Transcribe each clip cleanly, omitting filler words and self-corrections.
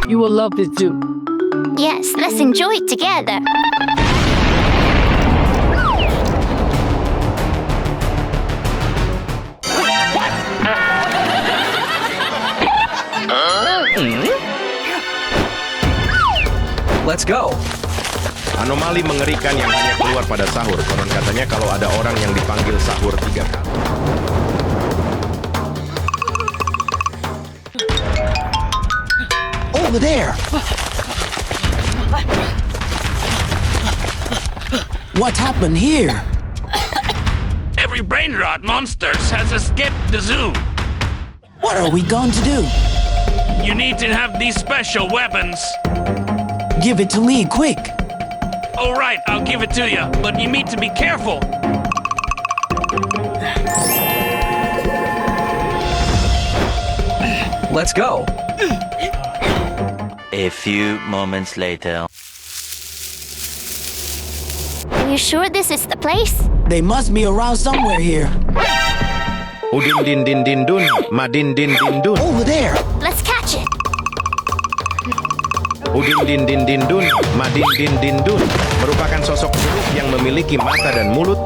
You will love this zoo. Yes, let's enjoy it together. Let's go. Anomali mengerikan yang hanya keluar pada sahur. Konon katanya kalau ada orang yang dipanggil sahur 3 kali. Over there! What happened here? Every BrainRot monsters has escaped the zoo. What are we going to do? You need to have these special weapons. Give it to Lee, quick! All right, I'll give it to you, but you need to be careful. Let's go. A few moments later. Are you sure this is the place? They must be around somewhere here. Udindindindindun, madindindindun. Over there! Let's catch it. Udindindindindun, madindindindun merupakan sosok buruk yang memiliki mata dan mulut.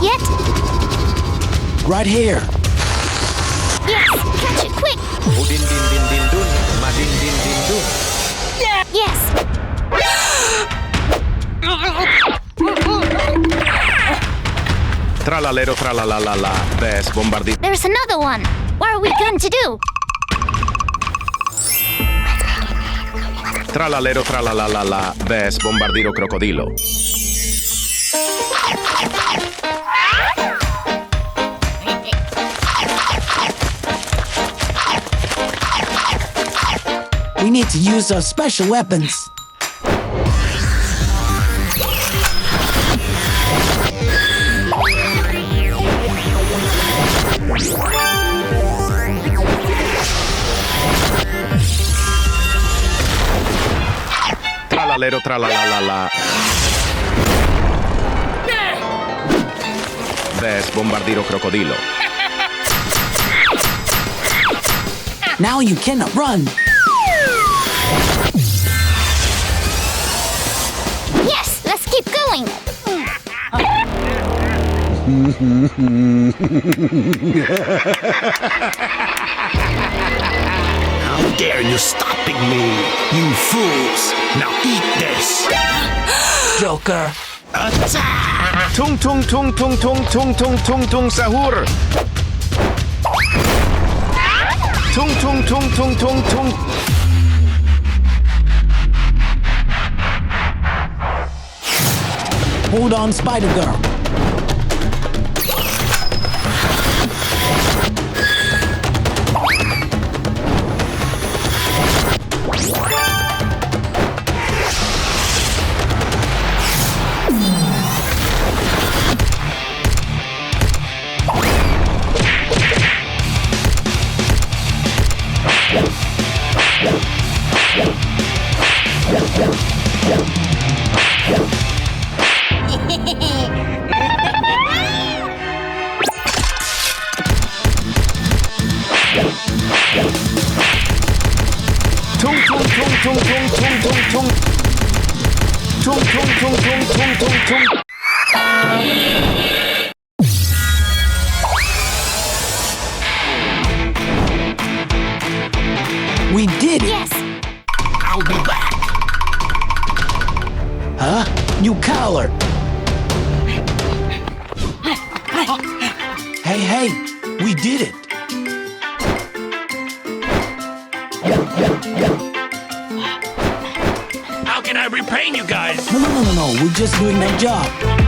Yet? Right here. Yes, catch it quick. Udindindindindun, madindindindun. Yes. Tralalero tralalala, ves bombardito. There's another one. What are we going to do? Tralalero tralalala, ves bombardiro crocodilo. We need to use our special weapons. Tralalero tralalala. Ves bombardiro crocodilo. Now you cannot run. Yes, let's keep going. How dare you stopping me, you fools! Now eat this! Joker. Attack! Tung tung tung tung tung tung tung tung tung sahur. Tung tung tung tung tung tung. Hold on, Spider Girl. Tung tung tung tung tung tung tung tung. Tung tung tung tung tung tung tung. We did it! Yes. I'll be back! Huh? You coward! Hey, hey! We did it! can I repay you guys? No. We're just doing that job.